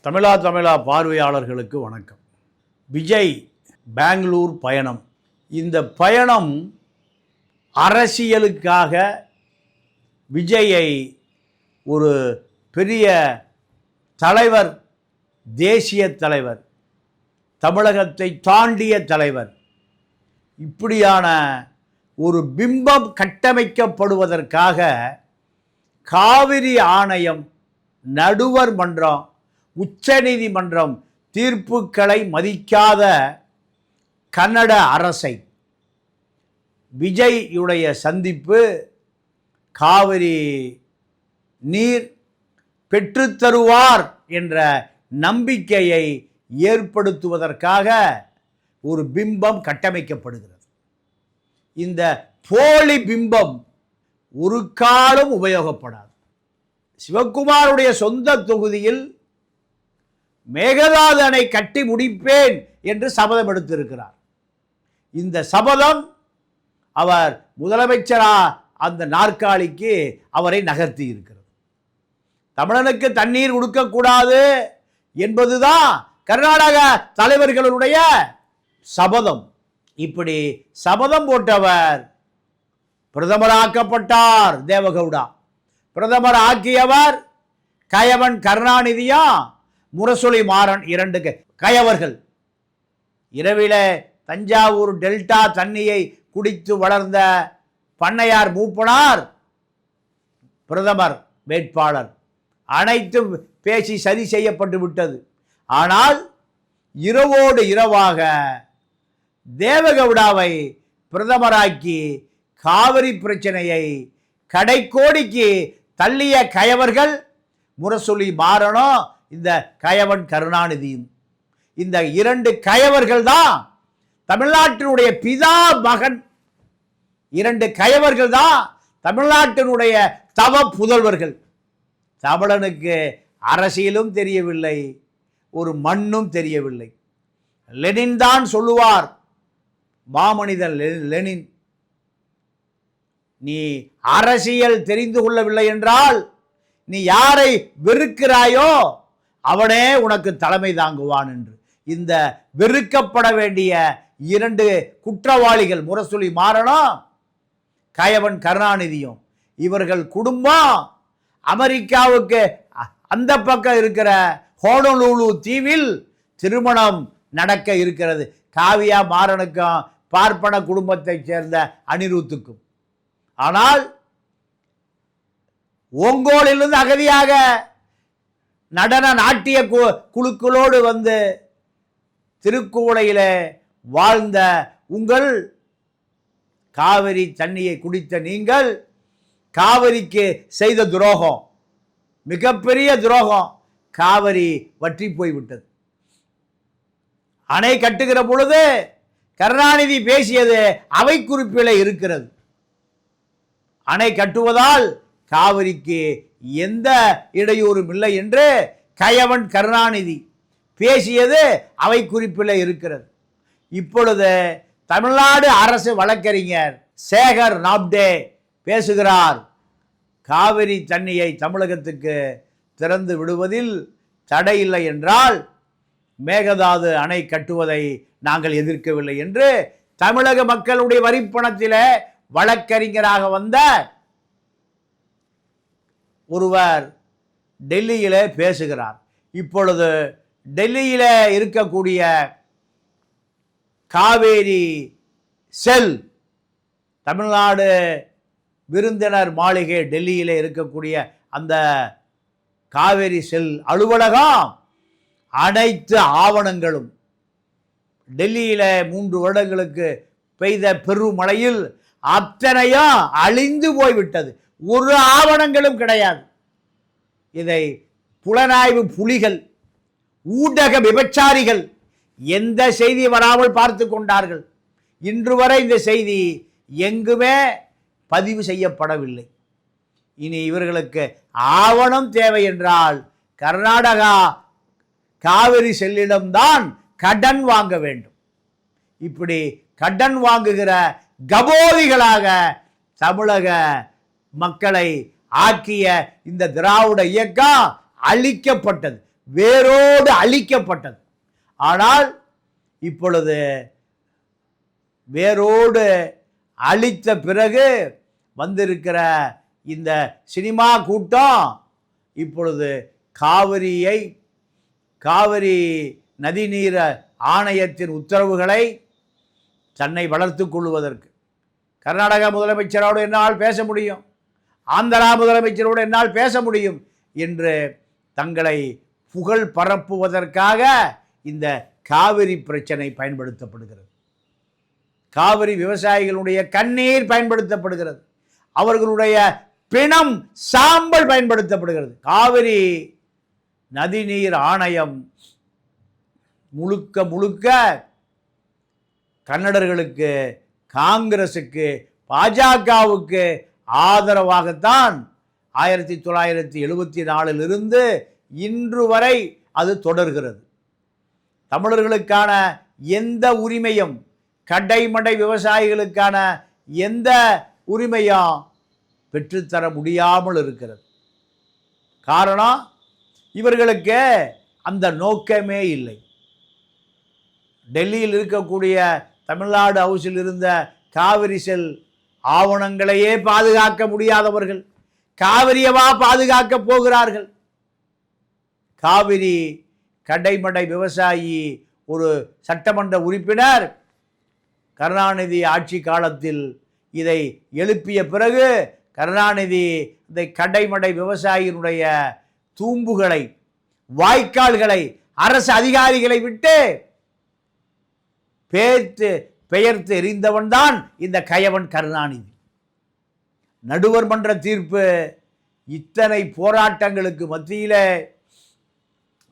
தமிழா பார்வையாளர்களுக்கு வணக்கம். விஜய் பெங்களூர் பயணம். இந்த பயணம் அரசியலுக்காக விஜயை ஒரு பெரிய தலைவர், தேசிய தலைவர், தமிழகத்தை தாண்டிய தலைவர், இப்படியான ஒரு பிம்பம் கட்டமைக்கப்படுவதற்காக காவிரி ஆணையம், நடுவர் மன்றம், உச்ச நீதிமன்றம் தீர்ப்புகளை மதிக்காத கன்னட அரசை விஜய்யுடைய சந்திப்பு காவிரி நீர் பெற்றுத்தருவார் என்ற நம்பிக்கையை ஏற்படுத்துவதற்காக ஒரு பிம்பம் கட்டமைக்கப்படுகிறது. இந்த போலி பிம்பம் ஒரு காலம் உபயோகப்படாது. சிவகுமாருடைய சொந்த தொகுதியில் மேகதாது அணை கட்டி முடிப்பேன் என்று சபதம் எடுத்திருக்கிறார். இந்த சபதம் அவர் முதலமைச்சரா அந்த நாற்காலிக்கு அவரை நகர்த்தி இருக்கிறது. தமிழனுக்கு தண்ணீர் கொடுக்கக்கூடாது என்பதுதான் கர்நாடக தலைவர்களுடைய சபதம். இப்படி சபதம் போட்டவர் பிரதமராக்கப்பட்டார். தேவகவுடா பிரதமர் ஆக்கியவர் கயவன் கருணாநிதியா முரசொலி மாறன், இரண்டு கயவர்கள். இரவில தஞ்சாவூர் டெல்டா தண்ணியை குடித்து வளர்ந்த பண்ணையார் மூப்பனார் பிரதமர் வேட்பாளர். அனைத்தும் பேசி சரி செய்யப்பட்டு விட்டது. ஆனால் இரவோடு இரவாக தேவகவுடாவை பிரதமராக்கி காவிரி பிரச்சனையை கடைக்கோடிக்கு தள்ளிய கயவர்கள் முரசொலி மாறனும் இந்த கயவன் கருணாநிதியும். இந்த இரண்டு கயவர்கள் தான் தமிழ்நாட்டினுடைய பிதா மகன். இரண்டு கயவர்கள் தான் தமிழ்நாட்டினுடைய தவ புதல்வர்கள். தமிழனுக்கு அரசியலும் தெரியவில்லை, ஒரு மண்ணும் தெரியவில்லை. லெனின் தான் சொல்லுவார், மாமனிதன் லெனின், நீ அரசியல் தெரிந்து கொள்ளவில்லை என்றால் நீ யாரை வெறுக்கிறாயோ அவனே உனக்கு தலைமை தாங்குவான் என்று. இந்த வெறுக்கப்பட வேண்டிய இரண்டு குற்றவாளிகள் முரசொலி மாறனும் கயவன் கருணாநிதியும். இவர்கள் குடும்பம் அமெரிக்காவுக்கு அந்த பக்கம் இருக்கிற ஹோனோலுலு தீவில் திருமணம் நடக்க இருக்கிறது. காவியா மாறனுக்கும் பார்ப்பன குடும்பத்தைச் சேர்ந்த அனிருத்துக்கும். ஆனால் ஓங்கோலிலிருந்து அகதியாக நடன நாட்டிய குழுக்களோடு வந்து திருக்குவளையில வாழ்ந்த உங்கள், காவிரி தண்ணியை குடித்த நீங்கள் காவிரிக்கு செய்த துரோகம், மிகப்பெரிய துரோகம். காவிரி வற்றி போய்விட்டது. அணை கட்டுகிற பொழுது கருணாநிதி பேசியது அவை குறிப்பில் இருக்கிறது. அணை கட்டுவதால் காவிரிக்கு எந்த இடையூறும் இல்லை என்று கயவன் கருணாநிதி பேசியது அவை குறிப்பில் இருக்கிறது. இப்பொழுது தமிழ்நாடு அரசு வழக்கறிஞர் சேகர் நாப்டே பேசுகிறார். காவிரி தண்ணியை தமிழகத்துக்கு திறந்து விடுவதில் தடை இல்லை என்றால் மேகதாது அணை கட்டுவதை நாங்கள் எதிர்க்கவில்லை என்று தமிழக மக்களுடைய வரிப்பணத்தில் வழக்கறிஞராக வந்த ஒருவர் டெல்லியிலே பேசுகிறார். இப்பொழுது டெல்லியில இருக்கக்கூடிய காவேரி செல், தமிழ்நாடு விருந்தினர் மாளிகை டெல்லியில இருக்கக்கூடிய அந்த காவேரி செல் அலுவலகம், அனைத்து ஆவணங்களும் டெல்லியில 3 வருடங்களுக்கு பெய்த பெருமழையில் அத்தனையும் அழிந்து போய்விட்டது. ஒரு ஆவணங்களும் கிடையாது. இதை புலனாய்வு புலிகள், ஊடக விபச்சாரிகள் எந்த செய்தி வராமல் பார்த்து கொண்டார்கள். இன்று வரை இந்த செய்தி எங்குமே பதிவு செய்யப்படவில்லை. இனி இவர்களுக்கு ஆவணம் தேவை என்றால் கர்நாடகா காவிரி செல்லிடம்தான் கடன் வாங்க வேண்டும். இப்படி கடன் வாங்குகிற கபோதிகளாக தமிழக மக்களை ஆக்கிய இந்த திராவிட இயக்கம் அழிக்கப்பட்டது. வேரோடு அழிக்கப்பட்டது. ஆனால் இப்பொழுது வேரோடு அழித்த பிறகு வந்திருக்கிற இந்த சினிமா கூட்டம் இப்பொழுது காவிரி நதிநீர் ஆணையத்தின் உத்தரவுகளை தன்னை வளர்த்து கொள்வதற்கு கர்நாடக முதலமைச்சரோடு என்னால் பேச முடியும், ஆந்திரா முதலமைச்சரோடு என்னால் பேச முடியும் என்று தங்களை புகழ் பரப்புவதற்காக இந்த காவிரி பிரச்சனை பயன்படுத்தப்படுகிறது. காவிரி விவசாயிகளுடைய கண்ணீர் பயன்படுத்தப்படுகிறது, அவர்களுடைய பிணம் சாம்பல் பயன்படுத்தப்படுகிறது. காவிரி நதிநீர் ஆணையம் முழுக்க கன்னடர்களுக்கு, காங்கிரசுக்கு, பாஜகவுக்கு ஆதரவாகத்தான் 1974 இன்று வரை அது தொடர்கிறது. தமிழர்களுக்கான எந்த உரிமையும், கடைமடை விவசாயிகளுக்கான எந்த உரிமையும் பெற்றுத்தர முடியாமல் இருக்கிறது. காரணம், இவர்களுக்கு அந்த நோக்கமே இல்லை. டெல்லியில் இருக்கக்கூடிய தமிழ்நாடு ஹவுஸில் இருந்த காவிரி செல் ஆவணங்களையே பாதுகாக்க முடியாதவர்கள் காவிரியவா பாதுகாக்க போகிறார்கள்? காவிரி கடைமடை விவசாயி ஒரு சட்டமன்ற உறுப்பினர் கருணாநிதி ஆட்சி காலத்தில் இதை எழுப்பிய பிறகு கருணாநிதி இந்த கடைமடை விவசாயியினுடைய தூம்புகளை, வாய்க்கால்களை அரசு அதிகாரிகளை விட்டு பெயர்த்து எறிந்தவன் தான் இந்த கயவன் கருணாநிதி. நடுவர் மன்ற தீர்ப்பு இத்தனை போராட்டங்களுக்கு மத்தியில்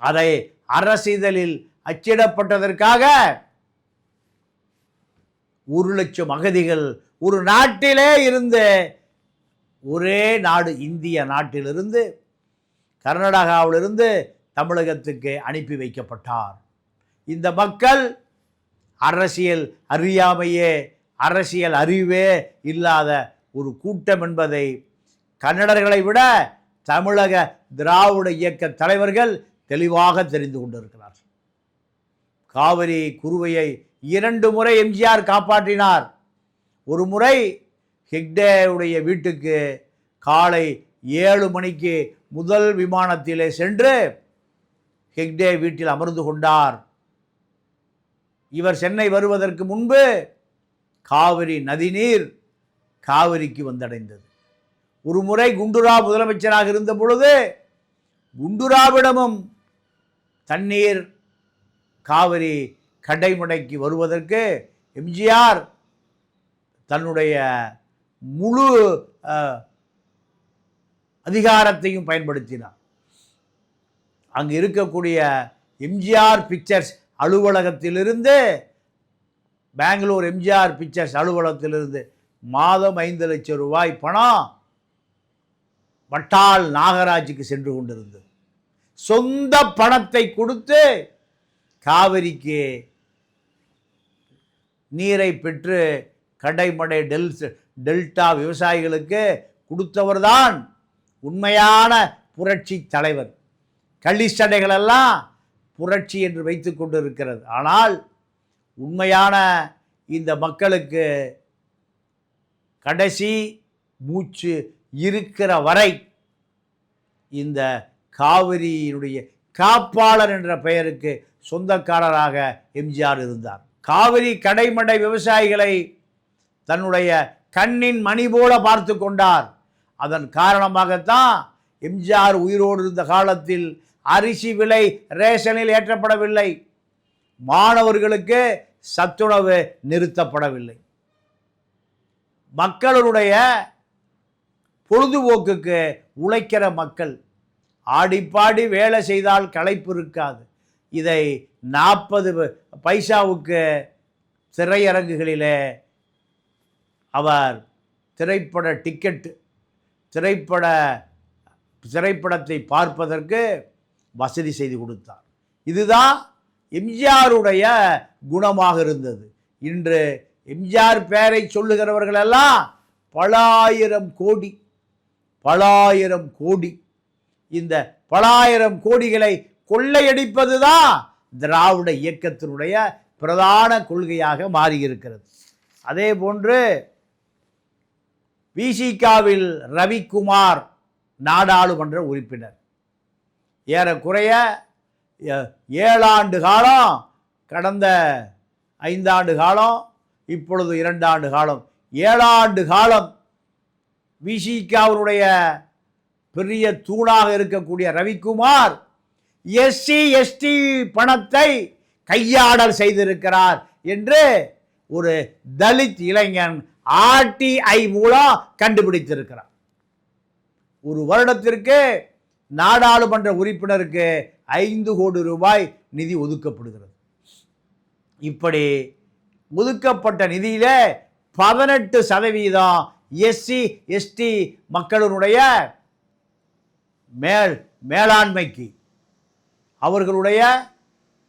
அதை அரசிதழில் அச்சிடப்பட்டதற்காக 1,00,000 அகதிகள் ஒரு நாட்டிலே இருந்து, ஒரே நாடு இந்திய நாட்டிலிருந்து, கர்நாடகாவிலிருந்து தமிழகத்துக்கு அனுப்பி வைக்கப்பட்டார். இந்த மக்கள் அரசியல் அறியாமையே, அரசியல் அறிவே இல்லாத ஒரு கூட்டம் என்பதை கன்னடர்களை விட தமிழக திராவிட இயக்க தலைவர்கள் தெளிவாக தெரிந்து கொண்டிருக்கிறார்கள். காவிரி குருவையை 2 முறை எம்ஜிஆர் காப்பாற்றினார். ஒரு முறை ஹெக்டேவுடைய வீட்டுக்கு காலை 7 மணிக்கு முதல் விமானத்திலே சென்று ஹெக்டே வீட்டில் அமர்ந்து கொண்டார். இவர் சென்னை வருவதற்கு முன்பு காவிரி நதிநீர் காவிரிக்கு வந்தடைந்தது. ஒரு முறை குண்டுராவ் முதலமைச்சராக இருந்த பொழுது குண்டுராவிடமும் தண்ணீர் காவிரி கடைமடைக்கு வருவதற்கு எம்ஜிஆர் தன்னுடைய முழு அதிகாரத்தையும் பயன்படுத்தினார். அங்கு இருக்கக்கூடிய எம்ஜிஆர் பிக்சர்ஸ் அலுவலகத்திலிருந்து, பெங்களூர் எம்ஜிஆர் பிக்சர்ஸ் அலுவலகத்திலிருந்து மாதம் 5 லட்சம் ரூபாய் பணம் வட்டால் நாகராஜுக்கு சென்று கொண்டிருந்தது. சொந்த பணத்தை கொடுத்து காவிரிக்கு நீரை பெற்று கடைமடை டெல்டா விவசாயிகளுக்கு கொடுத்தவர்தான் உண்மையான புரட்சி தலைவர். கள்ளிச்சடைகளெல்லாம் புரட்சி என்று வைத்து கொண்டு இருக்கிறது. ஆனால் உண்மையான இந்த மக்களுக்கு கடைசி மூச்சு இருக்கிற வரை இந்த காவிரியினுடைய காப்பாளர் என்ற பெயருக்கு சொந்தக்காரராக எம்ஜிஆர் இருந்தார். காவிரி கடைமடை விவசாயிகளை தன்னுடைய கண்ணின் மணி போல பார்த்து கொண்டார். அதன் காரணமாகத்தான் எம்ஜிஆர் உயிரோடு இருந்த காலத்தில் அரிசி விலை ரேஷனில் ஏற்றப்படவில்லை, மாணவர்களுக்கு சத்துணவு நிறுத்தப்படவில்லை. மக்களுடைய பொழுதுபோக்குக்கு உழைக்கிற மக்கள் ஆடிப்பாடி வேலை செய்தால் களைப்பு இருக்காது. இதை 40 பைசாவுக்கு திரையரங்குகளிலே அவர் திரைப்பட டிக்கெட் திரைப்படத்தை பார்ப்பதற்கு வசதி செய்து கொடுத்தார். இதுதான் எம்ஜிஆருடைய குணமாக இருந்தது. இன்று எம்ஜிஆர் பெயரை சொல்லுகிறவர்களெல்லாம் பல ஆயிரம் கோடி இந்த பல ஆயிரம் கோடிகளை கொள்ளையடிப்பது தான் திராவிட இயக்கத்தினுடைய பிரதான கொள்கையாக மாறியிருக்கிறது. அதே போன்று விசிகாவில் ரவிக்குமார் நாடாளுமன்ற உறுப்பினர் ஏறக்குறைய 7 ஆண்டு காலம், கடந்த 5 ஆண்டு காலம், இப்பொழுது 2 ஆண்டு காலம், 7 ஆண்டு காலம் விசிகாவினுடைய பெரிய தூணாக இருக்கக்கூடிய ரவிக்குமார் எஸ்சி எஸ்டி பணத்தை கையாடல் செய்திருக்கிறார் என்று ஒரு தலித் இளைஞன் RTI மூலம் கண்டுபிடித்திருக்கிறார். ஒரு வருடத்திற்கு நாடாளுமன்ற உறுப்பினருக்கு 5 கோடி ரூபாய் நிதி ஒதுக்கப்படுகிறது. இப்படி ஒதுக்கப்பட்ட நிதியில 18% எஸ்சி எஸ்டி மக்களுடைய மேலாண்மைக்கு, அவர்களுடைய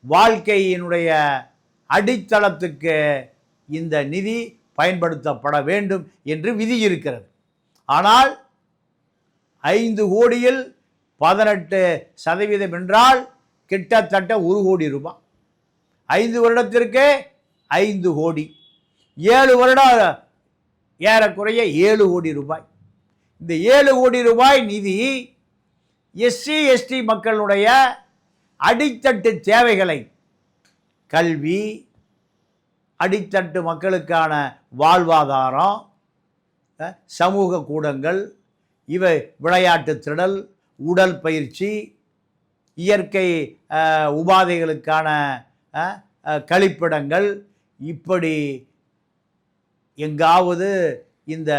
வாழ்க்கையினுடைய அடித்தளத்துக்கு இந்த நிதி பயன்படுத்தப்பட வேண்டும் என்று விதி இருக்கிறது. ஆனால் 5 கோடியில் 18% என்றால் கிட்டத்தட்ட 1 கோடி ரூபாய். 5 வருடத்திற்கு 5 கோடி, 7 வருடம் ஏறக்குறைய 7 கோடி ரூபாய். இந்த 7 கோடி ரூபாய் நிதி எஸ்சி எஸ்டி மக்களுடைய அடித்தட்டு தேவைகளை, கல்வி, அடித்தட்டு மக்களுக்கான வாழ்வாதாரம், சமூக கூடங்கள், இவை விளையாட்டு திடல், உடல் பயிற்சி, இயற்கை உபாதைகளுக்கான கழிப்பிடங்கள், இப்படி எங்காவது இந்த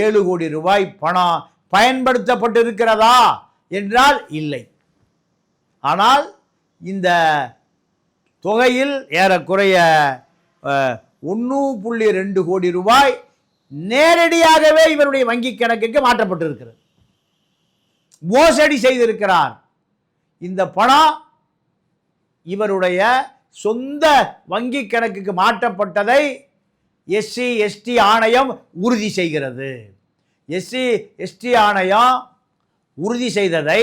7 கோடி ரூபாய் பணம் பயன்படுத்தப்பட்டிருக்கிறதா என்றால் இல்லை. ஆனால் இந்த தொகையில் ஏறக்குறைய 1.2 கோடி ரூபாய் நேரடியாகவே இவருடைய வங்கி கணக்குக்கு மாற்றப்பட்டிருக்கிறது. மோசடி செய்திருக்கிறார். இந்த பணம் இவருடைய சொந்த வங்கி கணக்குக்கு மாற்றப்பட்டதை எஸ்சி எஸ்டி ஆணையம் உறுதி செய்கிறது. எஸ்சி எஸ்டி ஆணையம் உறுதி செய்ததை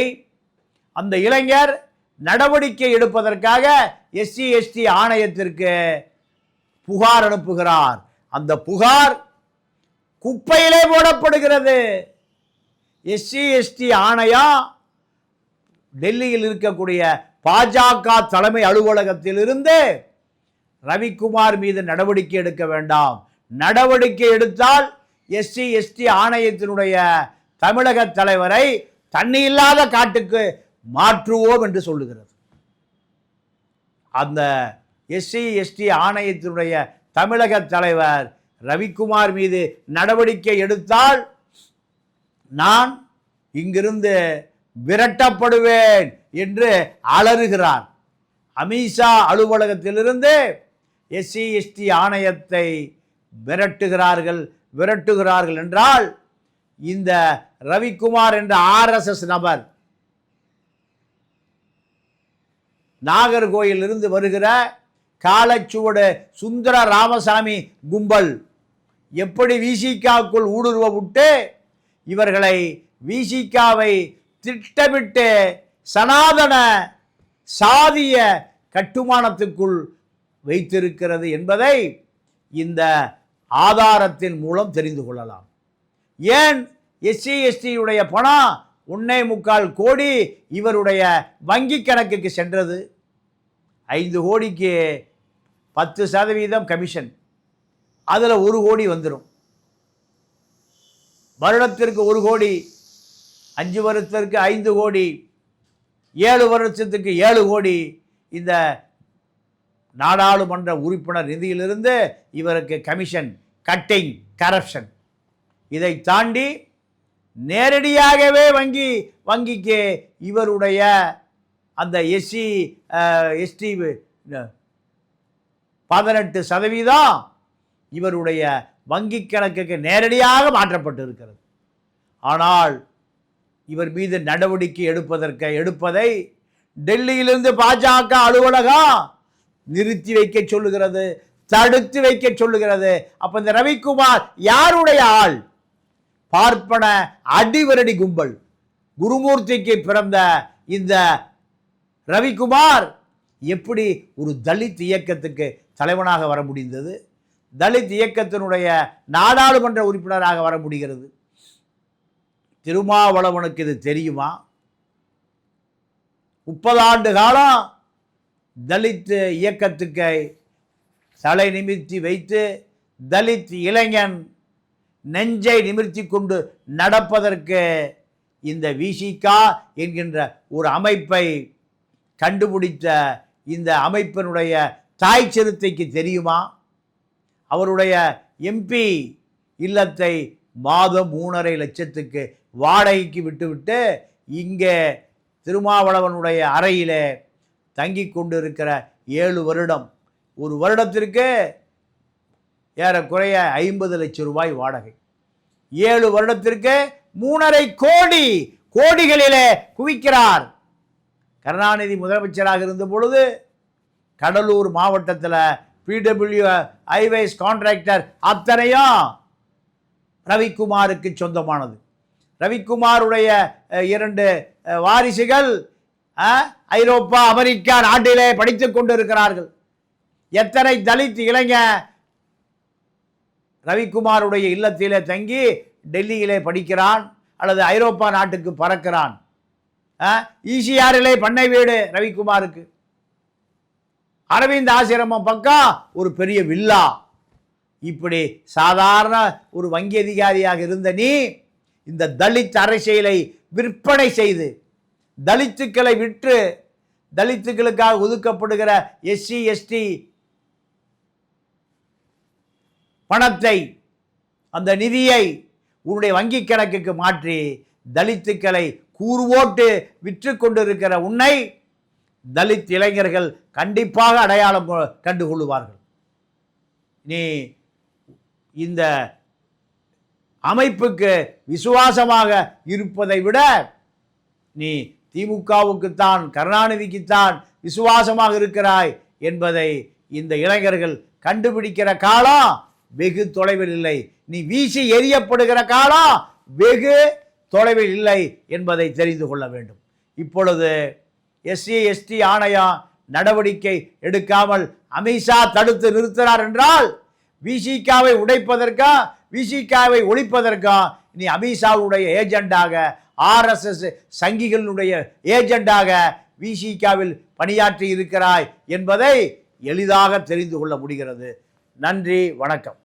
அந்த இளைஞர் நடவடிக்கை எடுப்பதற்காக எஸ்சி எஸ்டி ஆணையத்திற்கு புகார் அனுப்புகிறார். அந்த புகார் குப்பையிலே போடப்படுகிறது. எஸ்சி எஸ்டி ஆணையம் டெல்லியில் இருக்கக்கூடிய பாஜக தலைமை அலுவலகத்திலிருந்து ரவிக்குமார் மீது நடவடிக்கை எடுக்க வேண்டாம், நடவடிக்கை எடுத்தால் எஸ்சி எஸ்டி ஆணையத்தினுடைய தமிழக தலைவரை தண்ணி இல்லாத காட்டுக்கு மாற்றுவோம் என்று சொல்லுகிறது. அந்த எஸ்சி எஸ்டி ஆணையத்தினுடைய தமிழக தலைவர் ரவிக்குமார் மீது நடவடிக்கை எடுத்தால் நான் இங்கிருந்து விரட்டப்படுவேன் என்று அலறுகிறார். அமித்ஷா அலுவலகத்திலிருந்து எஸ்சி எஸ்டி ஆணையத்தை விரட்டுகிறார்கள் என்றால் இந்த ரவிக்குமார் என்ற RSS நபர், நாகர்கோயிலிருந்து வருகிற காலச்சுவடு சுந்தர ராமசாமி கும்பல் எப்படி விசிகாவுக்குள் ஊடுருவ விட்டு இவர்களை விசிகாவை திட்டமிட்டு சனாதன சாதிய கட்டுமானத்துக்குள் வைத்திருக்கிறது என்பதை இந்த ஆதாரத்தின் மூலம் தெரிந்து கொள்ளலாம். ஏன் எஸ்சி எஸ்டியுடைய பணம் 1.25 கோடி இவருடைய வங்கி கணக்குக்கு சென்றது? 5 கோடிக்கு 10% கமிஷன், அதில் 1 கோடி வந்துடும். வருடத்திற்கு 1 கோடி, 5 வருடத்திற்கு 5 கோடி, 7 வருடத்துக்கு 7 கோடி இந்த நாடாளுமன்ற உறுப்பினர் நிதியிலிருந்து இவருக்கு கமிஷன், கட்டிங், கரப்ஷன். இதை தாண்டி நேரடியாகவே வங்கிக்கு இவருடைய அந்த எஸ்சி எஸ்டி 18% இவருடைய வங்கி கணக்குக்கு நேரடியாக மாற்றப்பட்டு இருக்கிறது. ஆனால் இவர் மீது நடவடிக்கை எடுப்பதை டெல்லியிலிருந்து பாஜக அலுவலகம் நிறுத்தி வைக்க சொல்லுகிறது, தடுத்து வைக்க சொல்லுகிறது. அப்ப இந்த ரவிக்குமார் யாருடைய ஆள்? பார்ப்பன அடிவரடி கும்பல். குருமூர்த்திக்கு பிறந்த இந்த ரவிக்குமார் எப்படி ஒரு தலித் இயக்கத்துக்கு தலைவனாக வர முடிந்தது? தலித் இயக்கத்தினுடைய நாடாளுமன்ற உறுப்பினராக வர முடிகிறது? திருமாவளவனுக்கு இது தெரியுமா? 30 ஆண்டு காலம் தலித் இயக்கத்துக்கு தலை நிமிர்த்தி வைத்து தலித் இளைஞன் நெஞ்சை நிமிர்த்தி கொண்டு நடப்பதற்கு இந்த விசிகா என்கின்ற ஒரு அமைப்பை கண்டுபிடித்த இந்த அமைப்பினுடைய தாய் சிறுத்தைக்கு தெரியுமா? அவருடைய எம்பி இல்லத்தை மாதம் 3.5 லட்சத்துக்கு வாடகைக்கு விட்டுவிட்டு இங்கே திருமாவளவனுடைய அறையிலே தங்கி கொண்டு இருக்கிற 7 வருடம், ஒரு வருடத்திற்கு ஏறக்குறைய 50 லட்சம் ரூபாய் வாடகை, 7 வருடத்திற்கு 3.5 கோடி, கோடிகளிலே குவிக்கிறார். கருணாநிதி முதலமைச்சராக இருந்த பொழுது கடலூர் மாவட்டத்தில் பிடபிள்யூ ஹைவேஸ் கான்ட்ராக்டர் அத்தனையும் ரவிக்குமாருக்கு சொந்தமானது. ரவிக்குமாருடைய 2 வாரிசுகள் ஐரோப்பா அமெரிக்கா நாட்டிலே படித்துக் கொண்டிருக்கிறார்கள். எத்தனை தலித் இளைஞர் ரவிக்குமாருடைய இல்லத்திலே தங்கி டெல்லியிலே படிக்கிறான் அல்லது ஐரோப்பா நாட்டுக்கு பறக்கிறான். ஈசிஆரிலே பண்ணை வீடு ரவிக்குமாருக்கு, அரவிந்த் ஆசிரமம் பக்கம் ஒரு பெரிய வில்லா. இப்படி சாதாரண ஒரு வங்கி அதிகாரியாக இருந்த நீ இந்த தலித் அரசியலை விற்பனை செய்து தலித்துக்களை விற்று தலித்துக்களுக்காக ஒதுக்கப்படுகிற எஸ்சி எஸ்டி பணத்தை, அந்த நிதியை உன்னுடைய வங்கி கணக்குக்கு மாற்றி தலித்துக்களை கூறுவோட்டு விற்று கொண்டிருக்கிற உன்னை தலித் இளைஞர்கள் கண்டிப்பாக அடையாளம் கண்டுகொள்வார்கள். நீ இந்த அமைப்புக்கு விசுவாசமாக இருப்பதை விட நீ திமுகவுக்குத்தான், கருணாநிதிக்குத்தான் விசுவாசமாக இருக்கிறாய் என்பதை இந்த இளைஞர்கள் கண்டுபிடிக்கிற காலம் வெகு தொலைவில் இல்லை. நீ வீசி எறியப்படுகிற காலம் வெகு தொலைவில் இல்லை என்பதை தெரிந்து கொள்ள வேண்டும். இப்பொழுது எஸ்சி எஸ்டி ஆணையம் நடவடிக்கை எடுக்காமல் அமித்ஷா தடுத்து நிறுத்தினார் என்றால் விசிகாவை உடைப்பதற்கா, விசிகாவை ஒழிப்பதற்கா நீ அமித்ஷாவுடைய ஏஜெண்டாக, ஆர்எஸ்எஸ் சங்கிகளுடைய ஏஜெண்டாக விசிகாவில் பணியாற்றி இருக்கிறாய் என்பதை எளிதாக தெரிந்து கொள்ள முடிகிறது. நன்றி, வணக்கம்.